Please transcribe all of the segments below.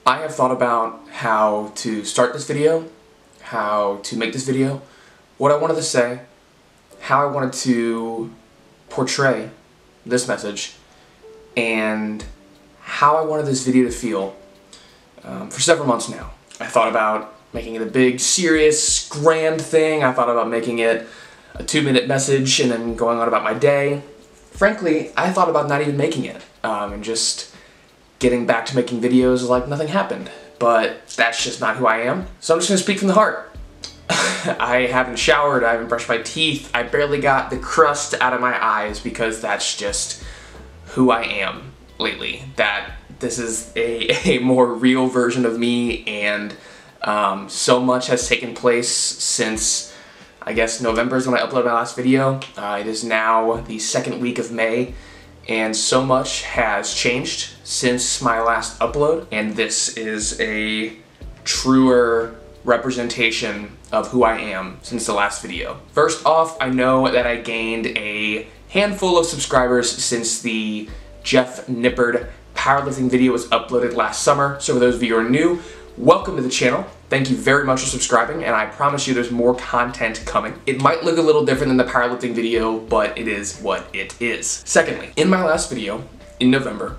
I have thought about how to start this video, how to make this video, what I wanted to say, how I wanted to portray this message, and how I wanted this video to feel for several months now. I thought about making it a big, serious, grand thing. I thought about making it a 2-minute message and then going on about my day. Frankly, I thought about not even making it and just getting back to making videos like nothing happened. But that's just not who I am. So I'm just gonna speak from the heart. I haven't showered, I haven't brushed my teeth, I barely got the crust out of my eyes because that's just who I am lately. That this is a more real version of me, and so much has taken place since, I guess, November is when I uploaded my last video. It is now the second week of May, and so much has changed since my last upload, and this is a truer representation of who I am since the last video. First off, I know that I gained a handful of subscribers since the Jeff Nippard powerlifting video was uploaded last summer. So for those of you who are new, welcome to the channel. Thank you very much for subscribing, and I promise you there's more content coming. It might look a little different than the powerlifting video, but it is what it is. Secondly, in my last video, in November,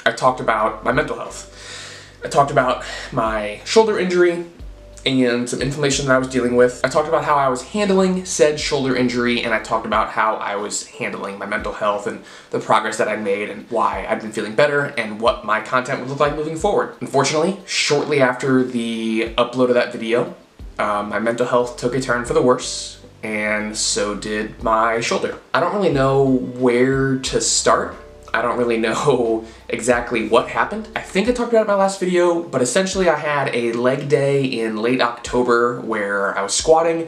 I talked about my mental health. I talked about my shoulder injury and some inflammation that I was dealing with. I talked about how I was handling said shoulder injury, and I talked about how I was handling my mental health and the progress that I made and why I've been feeling better and what my content would look like moving forward. Unfortunately, shortly after the upload of that video, my mental health took a turn for the worse, and so did my shoulder. I don't really know where to start. I don't really know exactly what happened. I think I talked about it in my last video, but essentially I had a leg day in late October where I was squatting,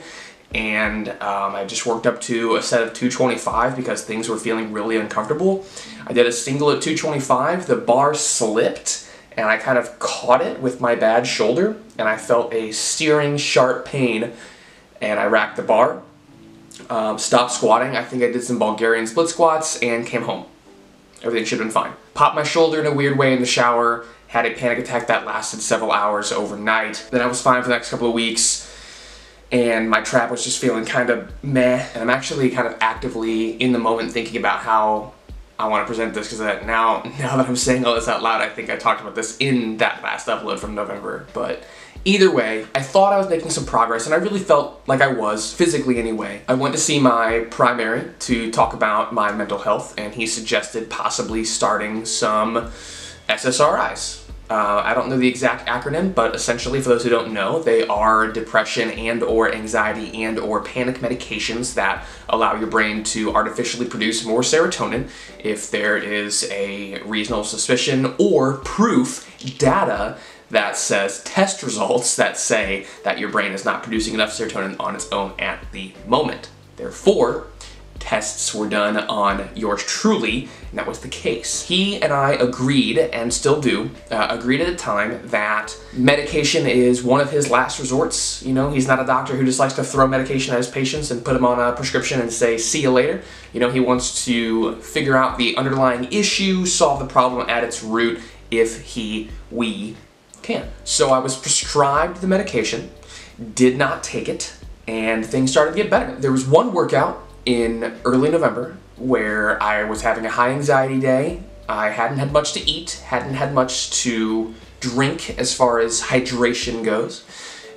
and I just worked up to a set of 225 because things were feeling really uncomfortable. I did a single at 225, the bar slipped, and I kind of caught it with my bad shoulder, and I felt a searing, sharp pain, and I racked the bar, stopped squatting. I think I did some Bulgarian split squats and came home. Everything should have been fine. Popped my shoulder in a weird way in the shower, had a panic attack that lasted several hours overnight. Then I was fine for the next couple of weeks, and my trap was just feeling kind of meh, and I'm actually kind of actively in the moment thinking about how I want to present this, because now that I'm saying all this out loud, I think I talked about this in that last upload from November. But either way, I thought I was making some progress, and I really felt like I was, physically anyway. I went to see my primary to talk about my mental health, and he suggested possibly starting some SSRIs. I don't know the exact acronym, but essentially, for those who don't know, they are depression and or anxiety and or panic medications that allow your brain to artificially produce more serotonin if there is a reasonable suspicion or proof, data, that says, test results that say that your brain is not producing enough serotonin on its own at the moment. Therefore, tests were done on yours truly, and that was the case. He and I agreed, and still do, agreed at the time that medication is one of his last resorts. You know, he's not a doctor who just likes to throw medication at his patients and put them on a prescription and say, see you later. You know, he wants to figure out the underlying issue, solve the problem at its root if we can. So I was prescribed the medication, did not take it, and things started to get better. There was one workout in early November where I was having a high anxiety day. I hadn't had much to eat, hadn't had much to drink as far as hydration goes,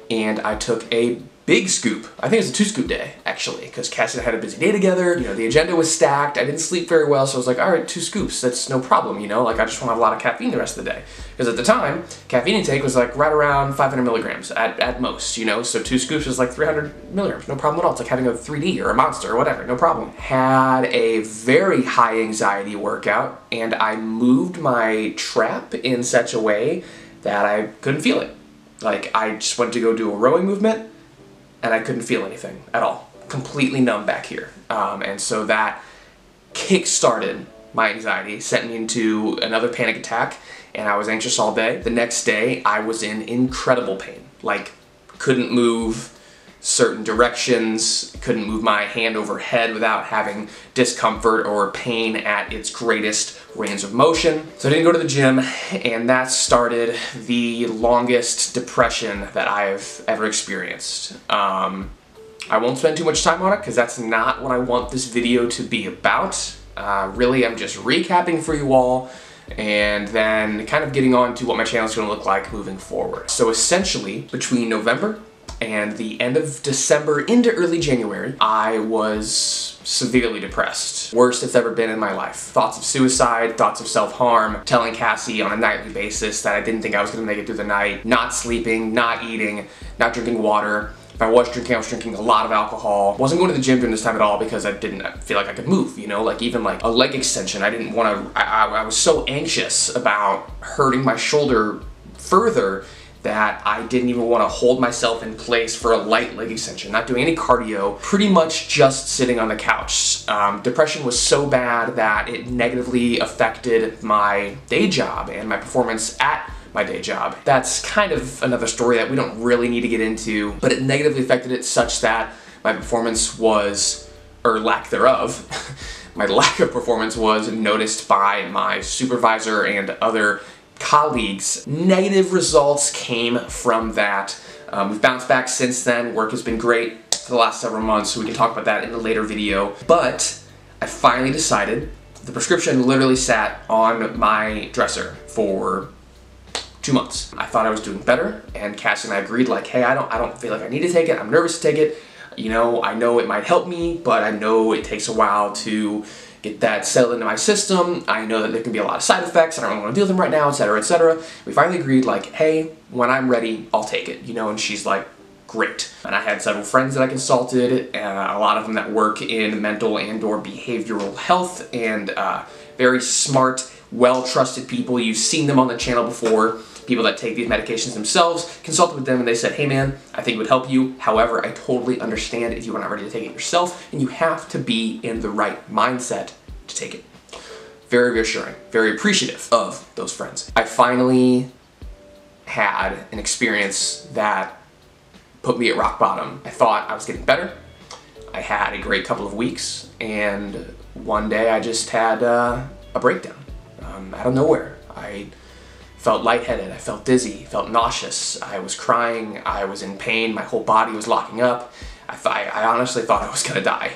and I took a big scoop. I think it was a 2-scoop day, actually, because Cassie and I had a busy day together. You know, the agenda was stacked. I didn't sleep very well, so I was like, all right, 2 scoops, that's no problem, you know? Like, I just want to have a lot of caffeine the rest of the day. Because at the time, caffeine intake was like right around 500 milligrams at most, you know? So 2 scoops was like 300 milligrams, no problem at all. It's like having a 3D or a Monster or whatever, no problem. Had a very high anxiety workout, and I moved my trap in such a way that I couldn't feel it. Like, I just went to go do a rowing movement, and I couldn't feel anything at all. Completely numb back here. And so that kick-started my anxiety, sent me into another panic attack, and I was anxious all day. The next day, I was in incredible pain. Like, couldn't move, certain directions, couldn't move my hand over head without having discomfort or pain at its greatest range of motion. So I didn't go to the gym, and that started the longest depression that I've ever experienced. I won't spend too much time on it because that's not what I want this video to be about. Really, I'm just recapping for you all and then kind of getting on to what my channel is going to look like moving forward. So essentially, between November and the end of December into early January, I was severely depressed. Worst it's ever been in my life. Thoughts of suicide, thoughts of self-harm, telling Cassie on a nightly basis that I didn't think I was going to make it through the night, not sleeping, not eating, not drinking water. If I was drinking a lot of alcohol. Wasn't going to the gym during this time at all because I didn't feel like I could move, you know, like even like a leg extension. I didn't want to, I was so anxious about hurting my shoulder further that I didn't even want to hold myself in place for a light leg extension, not doing any cardio, pretty much just sitting on the couch. Depression was so bad that it negatively affected my day job and my performance at my day job. That's kind of another story that we don't really need to get into, but it negatively affected it such that my performance was, or lack thereof, my lack of performance was noticed by my supervisor and other colleagues. Negative results came from that. We've bounced back since then. Work has been great for the last several months, so we can talk about that in a later video. But I finally decided, the prescription literally sat on my dresser for 2 months. I thought I was doing better, and Cassie and I agreed, like, hey, I don't feel like I need to take it. I'm nervous to take it. You know, I know it might help me, but I know it takes a while to get that settled into my system. I know that there can be a lot of side effects. I don't really want to deal with them right now, etc., etc. We finally agreed, like, hey, when I'm ready, I'll take it, you know, and she's like, great. And I had several friends that I consulted, a lot of them that work in mental and or behavioral health, and very smart, well-trusted people. You've seen them on the channel before. People that take these medications themselves, consulted with them and they said, hey man, I think it would help you. However, I totally understand if you are not ready to take it yourself, and you have to be in the right mindset to take it. Very reassuring, very appreciative of those friends. I finally had an experience that put me at rock bottom. I thought I was getting better. I had a great couple of weeks, and one day I just had a breakdown out of nowhere. I felt lightheaded, I felt dizzy, felt nauseous, I was crying, I was in pain, my whole body was locking up. I honestly thought I was gonna die.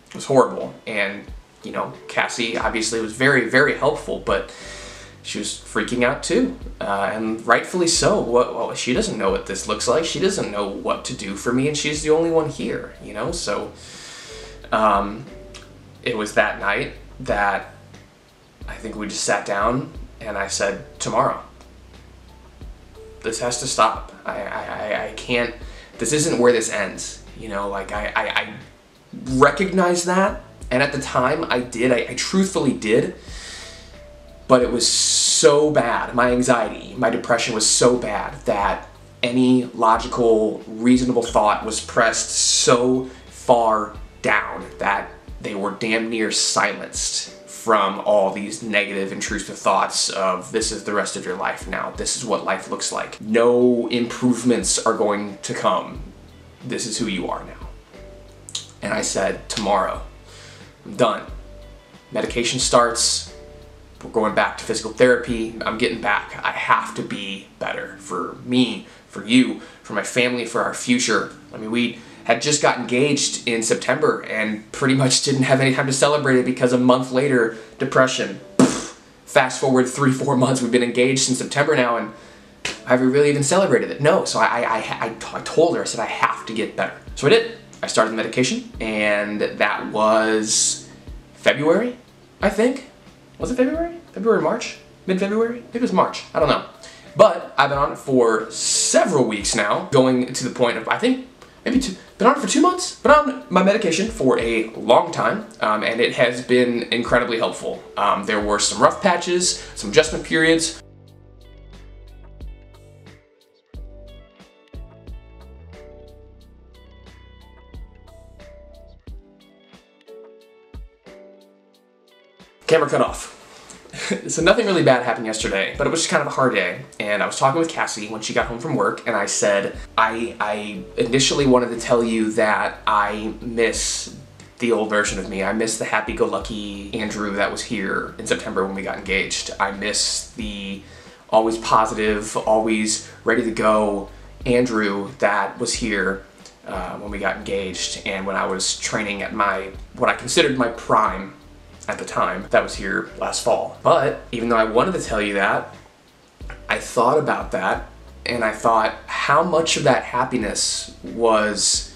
It was horrible, and you know, Cassie obviously was very, very helpful, but she was freaking out too, and rightfully so. Well, she doesn't know what this looks like, she doesn't know what to do for me, and she's the only one here, you know, so it was that night that I think we just sat down and I said, tomorrow. This has to stop. I can't, this isn't where this ends. You know, like I recognize that, and at the time I did, I truthfully did, but it was so bad. My anxiety, my depression was so bad that any logical, reasonable thought was pressed so far down that they were damn near silenced from all these negative, intrusive thoughts of this is the rest of your life now. This is what life looks like. No improvements are going to come. This is who you are now. And I said, tomorrow, I'm done. Medication starts. We're going back to physical therapy. I'm getting back. I have to be better for me, for you, for my family, for our future. I mean, we had just got engaged in September and pretty much didn't have any time to celebrate it because a month later, depression. Fast forward 3-4 months, we've been engaged since September now, and have we really even celebrated it? No, so I told her, I said, I have to get better. So I did. I started the medication, and that was February, I think. Was it February? February, March? Mid-February? Maybe it was March, I don't know. But I've been on it for several weeks now, going to the point of, I think, been on it for 2 months. Been on my medication for a long time, and it has been incredibly helpful. There were some rough patches, some adjustment periods. Camera cut off. So nothing really bad happened yesterday, but it was just kind of a hard day. And I was talking with Cassie when she got home from work, and I said, I initially wanted to tell you that I miss the old version of me. I miss the happy-go-lucky Andrew that was here in September when we got engaged. I miss the always positive, always ready to go Andrew that was here when we got engaged and when I was training at what I considered my prime at the time. That was here last fall. But even though I wanted to tell you that, I thought about that and I thought how much of that happiness was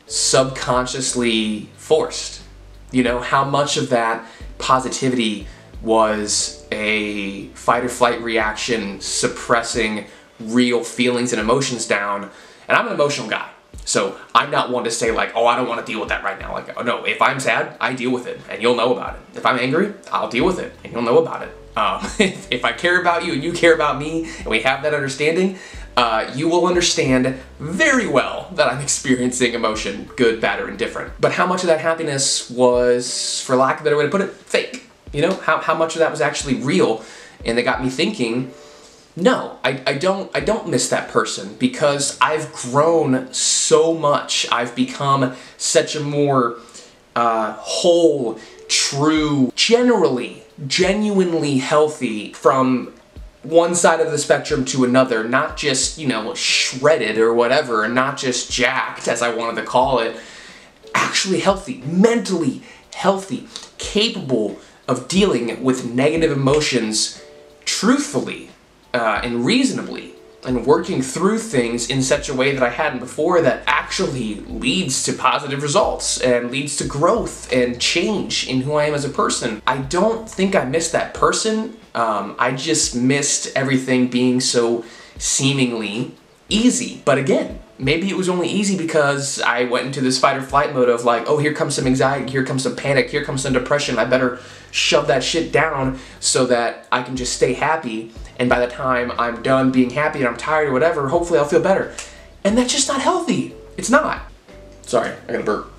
subconsciously forced. You know, how much of that positivity was a fight or flight reaction suppressing real feelings and emotions down. And I'm an emotional guy. So I'm not one to say like, oh, I don't want to deal with that right now. Like, oh no, if I'm sad, I deal with it and you'll know about it. If I'm angry, I'll deal with it and you'll know about it. If I care about you and you care about me and we have that understanding, you will understand very well that I'm experiencing emotion, good, bad, or indifferent. But how much of that happiness was, for lack of a better way to put it, fake? You know, how much of that was actually real? And that got me thinking, no, I don't miss that person because I've grown so much. I've become such a more whole, true, genuinely healthy from one side of the spectrum to another, not just, you know, shredded or whatever, and not just jacked, as I wanted to call it, actually healthy, mentally healthy, capable of dealing with negative emotions truthfully and reasonably, and working through things in such a way that I hadn't before that actually leads to positive results and leads to growth and change in who I am as a person. I don't think I missed that person. I just missed everything being so seemingly easy. But again, maybe it was only easy because I went into this fight or flight mode of like, oh, here comes some anxiety, here comes some panic, here comes some depression. I better shove that shit down so that I can just stay happy. And by the time I'm done being happy and I'm tired or whatever, hopefully I'll feel better. And that's just not healthy. It's not. Sorry, I got a burp.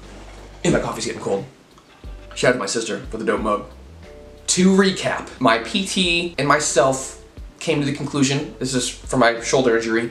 And my coffee's getting cold. Shout out to my sister for the dope mug. To recap, my PT and myself came to the conclusion, this is for my shoulder injury,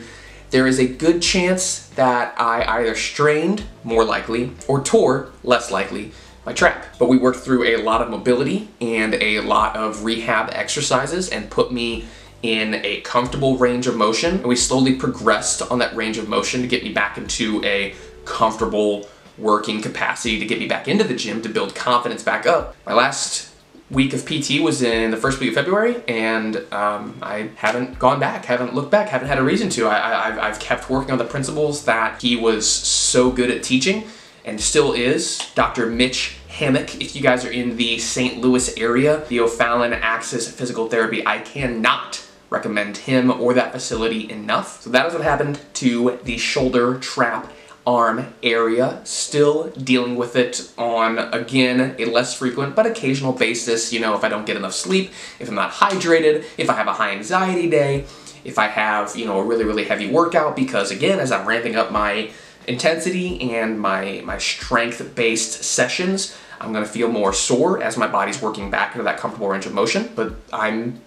there is a good chance that I either strained, more likely, or tore, less likely, my trap. But we worked through a lot of mobility and a lot of rehab exercises and put me in a comfortable range of motion. And we slowly progressed on that range of motion to get me back into a comfortable working capacity, to get me back into the gym, to build confidence back up. My last week of PT was in the first week of February, and I haven't gone back, haven't looked back, haven't had a reason to. I've kept working on the principles that he was so good at teaching and still is. Dr. Mitch Hammock, if you guys are in the St. Louis area, the O'Fallon Axis Physical Therapy, I cannot recommend him or that facility enough. So that is what happened to the shoulder trap arm area. Still dealing with it on, again, a less frequent but occasional basis. You know, if I don't get enough sleep, if I'm not hydrated, if I have a high anxiety day, if I have, you know, a really heavy workout, because again, as I'm ramping up my intensity and my strength-based sessions, I'm gonna feel more sore as my body's working back into that comfortable range of motion, but I'm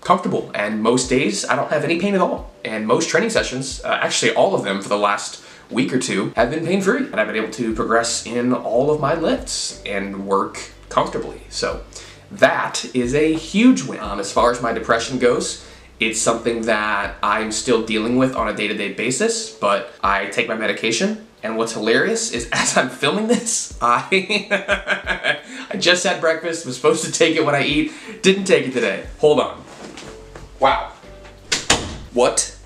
comfortable, and most days I don't have any pain at all. And most training sessions, actually all of them for the last week or two, have been pain-free, and I've been able to progress in all of my lifts and work comfortably. So that is a huge win. As far as my depression goes, it's something that I'm still dealing with on a day-to-day basis, but I take my medication. And what's hilarious is as I'm filming this, I just had breakfast, was supposed to take it when I eat, didn't take it today. Hold on. Wow. What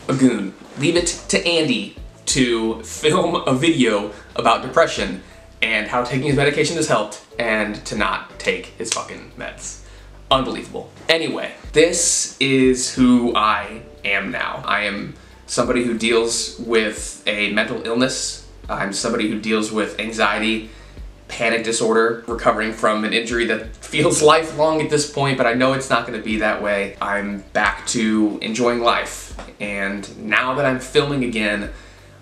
a goon. Leave it to Andy to film a video about depression and how taking his medication has helped, and to not take his fucking meds. Unbelievable. Anyway, this is who I am now. I am somebody who deals with a mental illness. I'm somebody who deals with anxiety, panic disorder, recovering from an injury that feels lifelong at this point, but I know it's not gonna be that way. I'm back to enjoying life, and now that I'm filming again,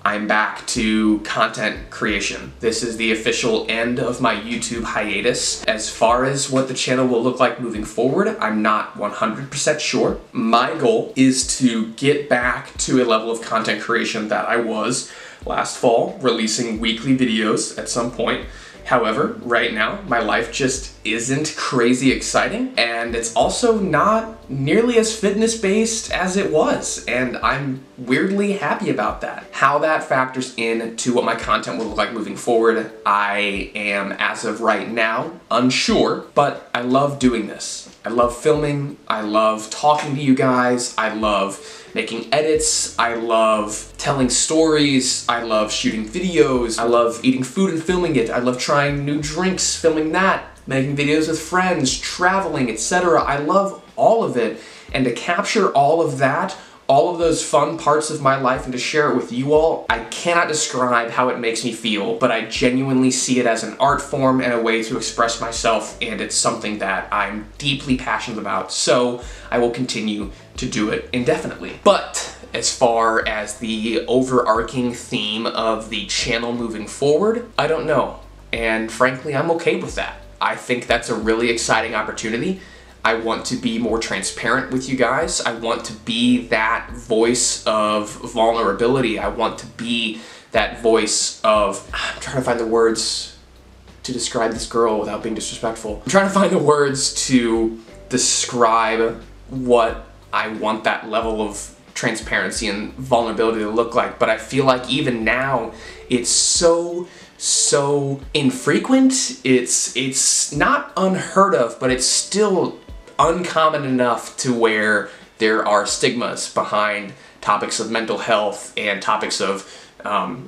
I'm back to content creation. This is the official end of my YouTube hiatus. As far as what the channel will look like moving forward, I'm not 100% sure. My goal is to get back to a level of content creation that I was last fall, releasing weekly videos at some point. However, right now, my life just isn't crazy exciting, and it's also not nearly as fitness-based as it was, and I'm weirdly happy about that. How that factors into what my content will look like moving forward, I am, as of right now, unsure, but I love doing this. I love filming, I love talking to you guys, I love making edits, I love telling stories, I love shooting videos, I love eating food and filming it, I love trying new drinks, filming that, making videos with friends, traveling, etc. I love all of it, and to capture all of that, all of those fun parts of my life and to share it with you all, I cannot describe how it makes me feel, but I genuinely see it as an art form and a way to express myself, and it's something that I'm deeply passionate about, so I will continue to do it indefinitely. But as far as the overarching theme of the channel moving forward, I don't know, and frankly, I'm okay with that. I think that's a really exciting opportunity. I want to be more transparent with you guys. I want to be that voice of vulnerability. I want to be that voice of, I'm trying to find the words to describe this girl without being disrespectful. I'm trying to find the words to describe what I want that level of transparency and vulnerability to look like, but I feel like even now it's so infrequent. It's not unheard of, but it's still uncommon enough to where there are stigmas behind topics of mental health and topics of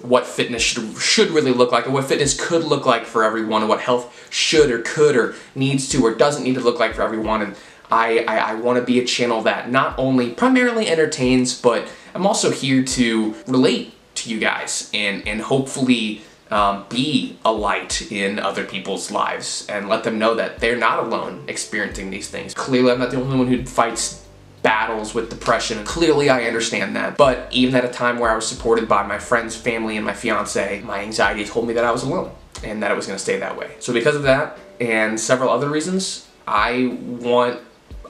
what fitness should really look like, and what fitness could look like for everyone, and what health should or could or needs to or doesn't need to look like for everyone. And I want to be a channel that not only primarily entertains, but I'm also here to relate to you guys and hopefully be a light in other people's lives and let them know that they're not alone experiencing these things. Clearly, I'm not the only one who fights battles with depression. Clearly, I understand that. But even at a time where I was supported by my friends, family, and my fiance, my anxiety told me that I was alone and that it was going to stay that way. So because of that and several other reasons, I want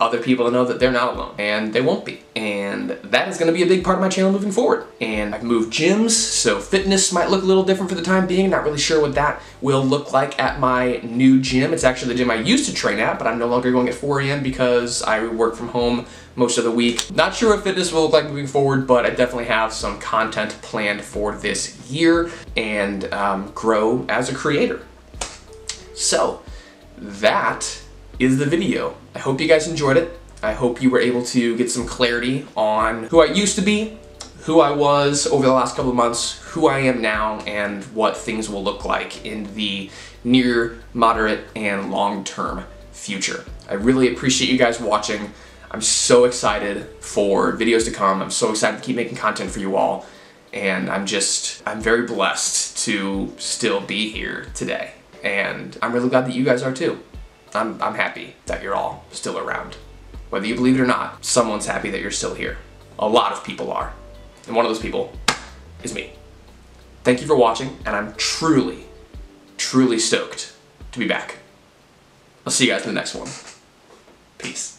other people to know that they're not alone, and they won't be. And that is going to be a big part of my channel moving forward. And I've moved gyms, so fitness might look a little different for the time being. Not really sure what that will look like at my new gym. It's actually the gym I used to train at, but I'm no longer going at 4 a.m. because I work from home most of the week. Not sure what fitness will look like moving forward, but I definitely have some content planned for this year and grow as a creator. So that is the video. I hope you guys enjoyed it. I hope you were able to get some clarity on who I used to be, who I was over the last couple of months, who I am now, and what things will look like in the near, moderate, and long-term future. I really appreciate you guys watching. I'm so excited for videos to come. I'm so excited to keep making content for you all. And I'm very blessed to still be here today. And I'm really glad that you guys are too. I'm happy that you're all still around. Whether you believe it or not, someone's happy that you're still here. A lot of people are. And one of those people is me. Thank you for watching, and I'm truly, truly stoked to be back. I'll see you guys in the next one. Peace.